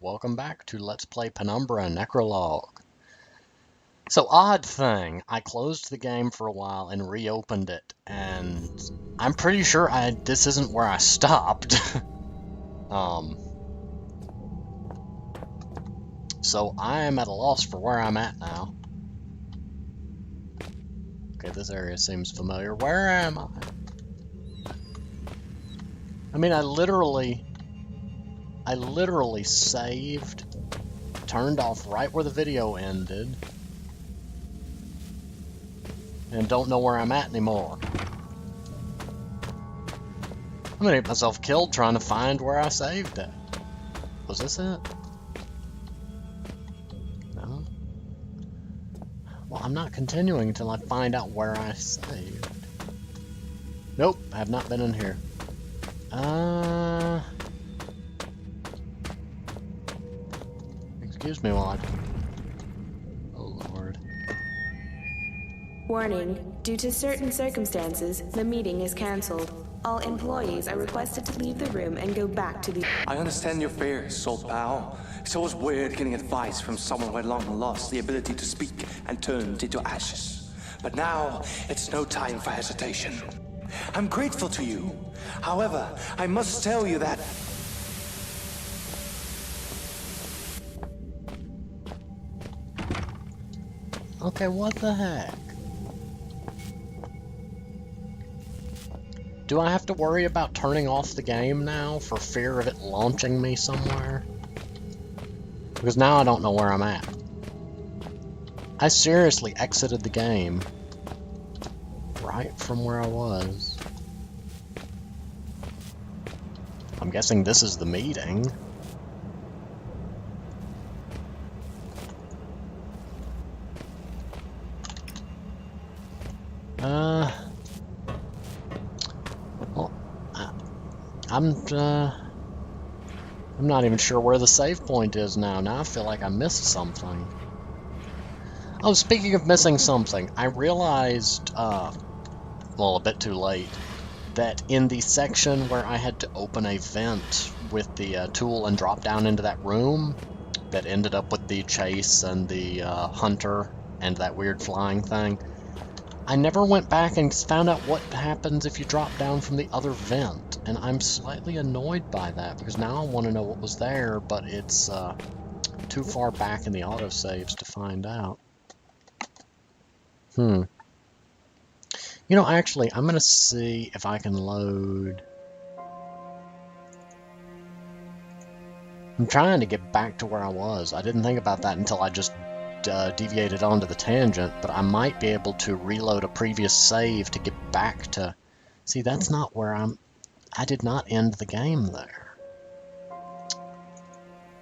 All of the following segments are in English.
welcome back to Let's Play Penumbra Necrologue. So, odd thing, I closed the game for a while and reopened it, and I'm pretty sure this isn't where I stopped. So I am at a loss for where I'm at now. Okay, this area seems familiar. Where am I? I mean, I literally saved, turned off right where the video ended, and don't know where I'm at anymore. I'm gonna get myself killed trying to find where I saved it. Was this it? No? Well, I'm not continuing until I find out where I saved. Nope, I have not been in here. Excuse me while I... Oh, Lord. Warning, due to certain circumstances, the meeting is cancelled. All employees are requested to leave the room and go back to the... I understand your fears, Soul Pal. It's always weird getting advice from someone who had long lost the ability to speak and turned into ashes. But now, it's no time for hesitation. I'm grateful to you. However, I must tell you that... Okay, what the heck? Do I have to worry about turning off the game now for fear of it launching me somewhere? Because now I don't know where I'm at. I seriously exited the game right from where I was. I'm guessing this is the meeting. Well, I'm not even sure where the save point is now. Now I feel like I missed something. Oh, speaking of missing something, I realized, well, a bit too late, that in the section where I had to open a vent with the tool and drop down into that room that ended up with the chase and the hunter and that weird flying thing, I never went back and found out what happens if you drop down from the other vent, and I'm slightly annoyed by that, because now I want to know what was there, but it's too far back in the autosaves to find out. You know, actually, I'm going to see if I can load... I'm trying to get back to where I was. I didn't think about that until I just deviated onto the tangent, but I might be able to reload a previous save to get back to... See, that's not where I'm... I did not end the game there.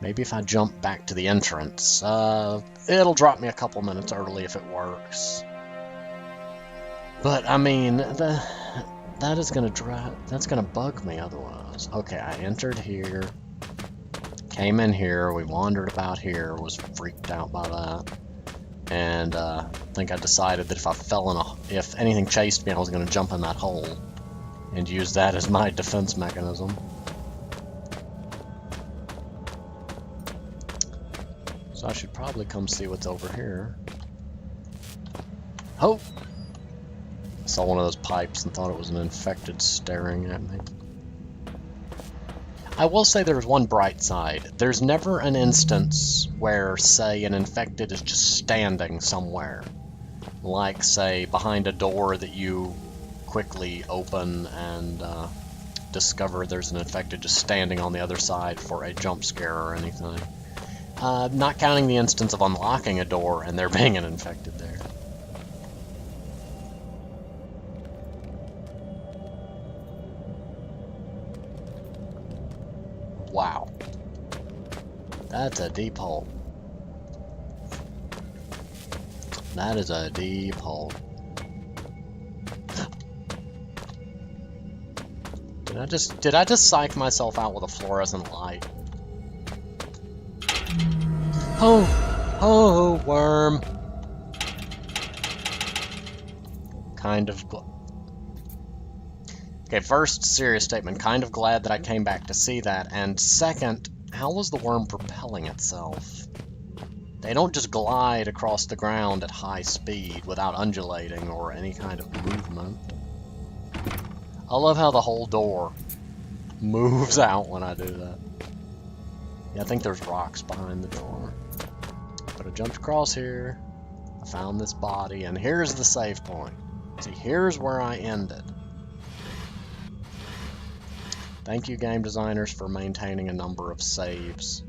Maybe if I jump back to the entrance. It'll drop me a couple minutes early if it works. But, I mean, that is gonna that's gonna bug me otherwise. Okay, I entered here, came in here, we wandered about here, was freaked out by that, and I think I decided that if anything chased me, I was gonna jump in that hole and use that as my defense mechanism. So I should probably come see what's over here. Oh! Saw one of those pipes and thought it was an infected staring at me. I will say there's one bright side. There's never an instance where, say, an infected is just standing somewhere. Like, say, behind a door that you quickly open and discover there's an infected just standing on the other side for a jump scare or anything. Not counting the instance of unlocking a door and there being an infected there. Wow. That's a deep hole. That is a deep hole. Did I just psych myself out with a fluorescent light? Oh, worm. Kind of... Okay, first, serious statement. Kind of glad that I came back to see that. And second, how was the worm propelling itself? They don't just glide across the ground at high speed without undulating or any kind of movement. I love how the whole door moves out when I do that. Yeah, I think there's rocks behind the door. But I jumped across here. I found this body, and here's the save point. See, here's where I ended. Thank you, game designers, for maintaining a number of saves.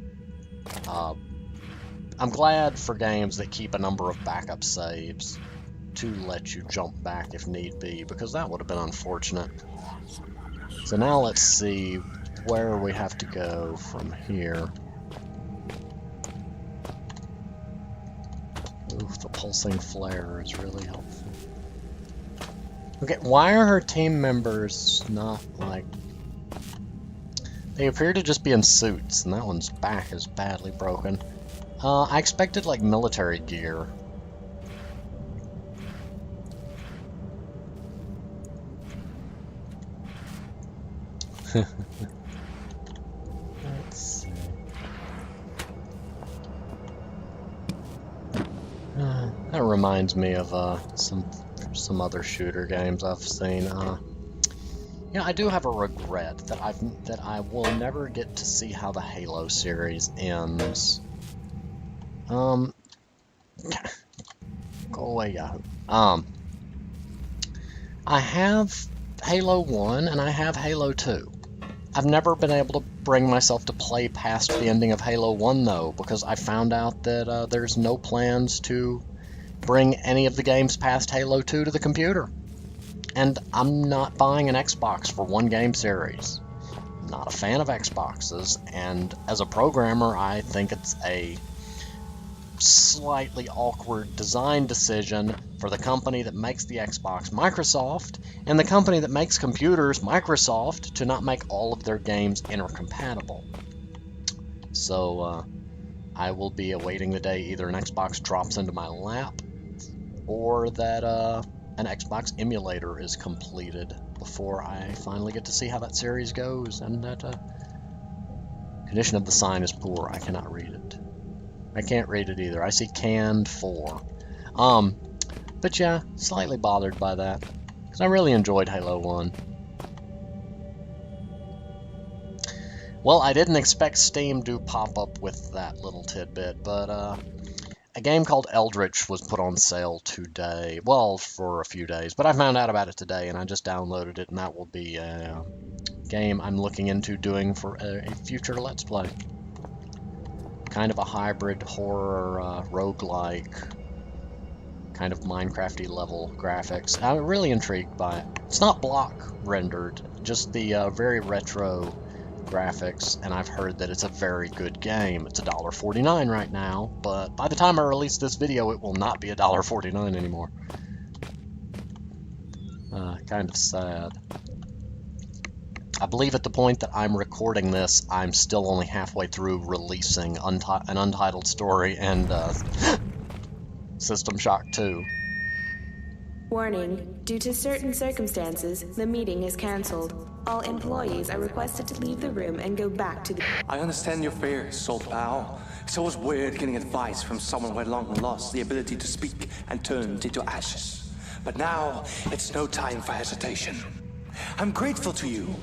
I'm glad for games that keep a number of backup saves to let you jump back if need be, because that would have been unfortunate. So now let's see where we have to go from here. Oof, the pulsing flare is really helpful. Okay, why are her team members not, like... They appear to just be in suits, and that one's back is badly broken. I expected, like, military gear. Let's see. That reminds me of some other shooter games I've seen. Yeah, I do have a regret that I will never get to see how the Halo series ends. Go away, Yahoo. I have Halo 1 and I have Halo 2. I've never been able to bring myself to play past the ending of Halo 1, though, because I found out that there's no plans to bring any of the games past Halo 2 to the computer. And I'm not buying an Xbox for one game series. Not a fan of Xboxes, and as a programmer, I think it's a slightly awkward design decision for the company that makes the Xbox, Microsoft, and the company that makes computers, Microsoft, to not make all of their games intercompatible. So I will be awaiting the day either an Xbox drops into my lap or that an Xbox emulator is completed before I finally get to see how that series goes. And that condition of the sign is poor. I cannot read it. I can't read it either. I see canned 4. But yeah, slightly bothered by that, because I really enjoyed Halo 1. Well, I didn't expect Steam to pop up with that little tidbit, but a game called Eldritch was put on sale today. Well, for a few days, but I found out about it today, and I just downloaded it, and that will be a game I'm looking into doing for a future Let's Play. Kind of a hybrid horror, roguelike, kind of Minecraft-y level graphics. I'm really intrigued by it. It's not block rendered, just the very retro graphics, and I've heard that it's a very good game. It's $1.49 right now, but by the time I release this video, it will not be $1.49 anymore. Kind of sad. I believe at the point that I'm recording this, I'm still only halfway through releasing an Untitled Story and System Shock 2. Warning, due to certain circumstances, the meeting is cancelled. All employees are requested to leave the room and go back to the... I understand your fears, Soul Pal. It's always weird getting advice from someone who had long lost the ability to speak and turned into ashes. But now, it's no time for hesitation. I'm grateful to you.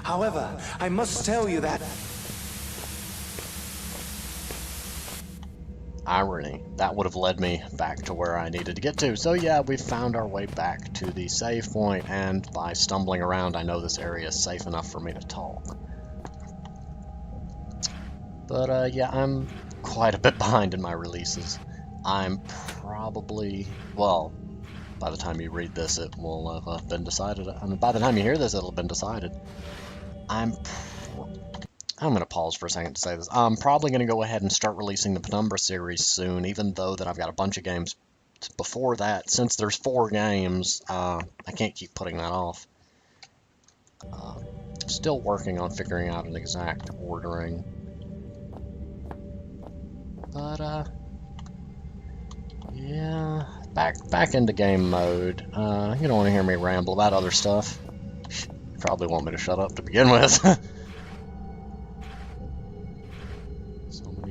However, I must tell you that... Irony. That would have led me back to where I needed to get to. So yeah, we found our way back to the save point, and by stumbling around, I know this area is safe enough for me to talk. But yeah, I'm quite a bit behind in my releases. I'm probably, well, by the time you read this, it will have been decided. I mean, by the time you hear this, it'll have been decided. I'm going to pause for a second to say this. I'm probably going to go ahead and start releasing the Penumbra series soon, even though that I've got a bunch of games before that. Since there's 4 games, I can't keep putting that off. Still working on figuring out an exact ordering. But, yeah, back into game mode. You don't want to hear me ramble about other stuff. You probably want me to shut up to begin with.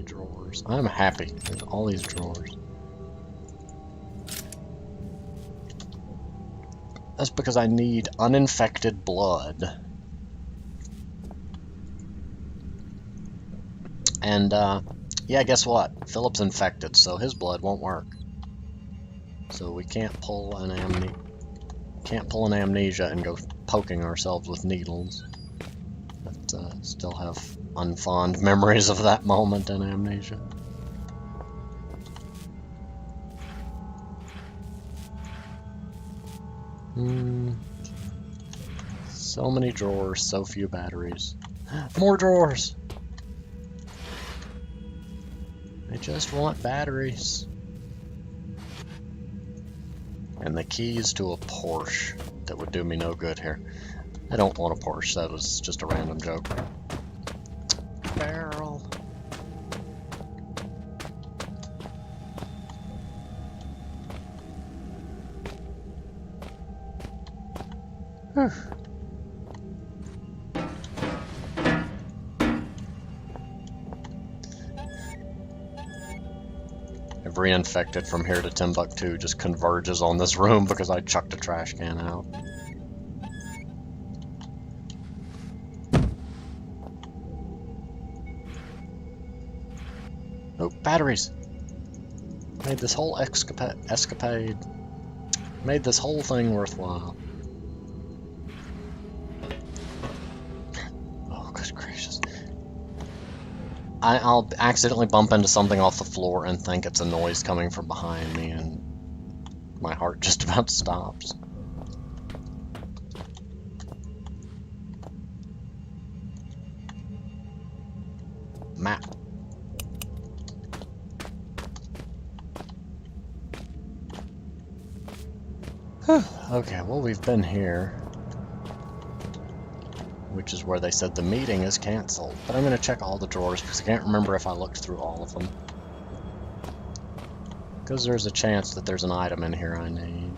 drawers. I'm happy with all these drawers. That's because I need uninfected blood. And, yeah, guess what? Philip's infected, so his blood won't work. So we can't pull an amnesia and go poking ourselves with needles. But still have unfond memories of that moment in amnesia. So many drawers, so few batteries. More drawers! I just want batteries. And the keys to a Porsche that would do me no good here. I don't want a Porsche, that was just a random joke. Barrel. Whew. Every infected from here to Timbuktu just converges on this room because I chucked a trash can out. Oh, batteries! Made this whole escapade. Made this whole thing worthwhile. Oh, good gracious. I'll accidentally bump into something off the floor and think it's a noise coming from behind me, and my heart just about stops. Map. Okay, well, we've been here, which is where they said the meeting is canceled. But I'm going to check all the drawers because I can't remember if I looked through all of them. Because there's a chance that there's an item in here I need.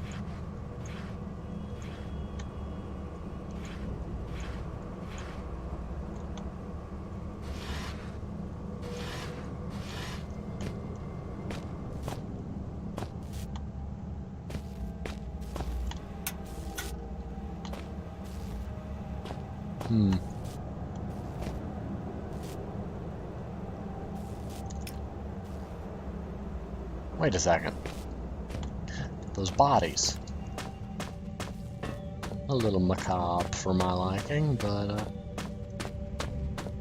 Wait a second. Those bodies. A little macabre for my liking, but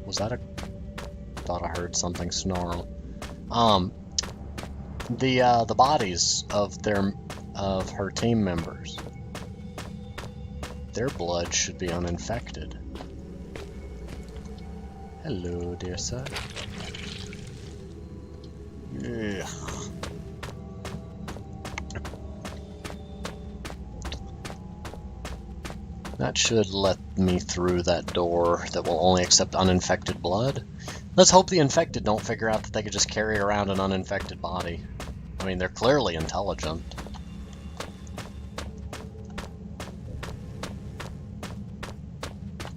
was that a... thought I heard something snarl. The bodies of her team members. Their blood should be uninfected. Hello, dear sir. Ugh. That should let me through that door that will only accept uninfected blood. Let's hope the infected don't figure out that they could just carry around an uninfected body. I mean, they're clearly intelligent.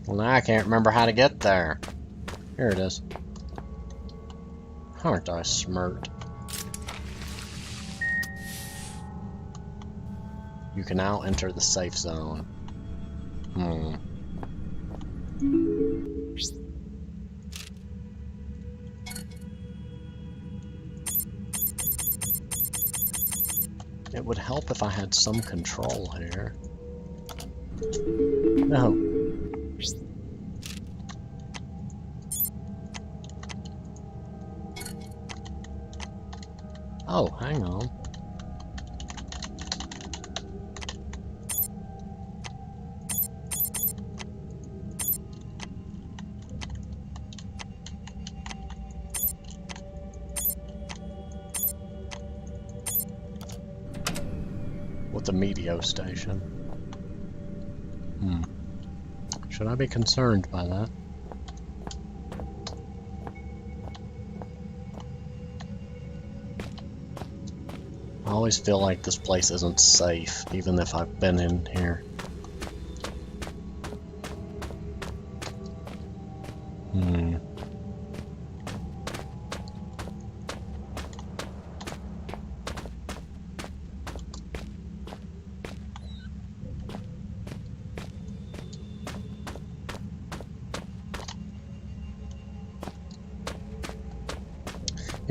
Well, now I can't remember how to get there. Here it is. Aren't I smart? You can now enter the safe zone. It would help if I had some control here. No. Oh, hang on. With the Meteo station. Should I be concerned by that? I always feel like this place isn't safe, even if I've been in here.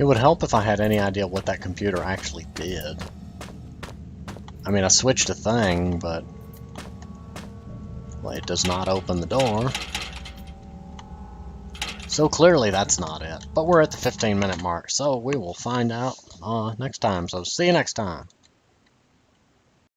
It would help if I had any idea what that computer actually did. I mean, I switched a thing, but well, it does not open the door. So clearly that's not it. But we're at the 15-minute mark, so we will find out next time. So see you next time.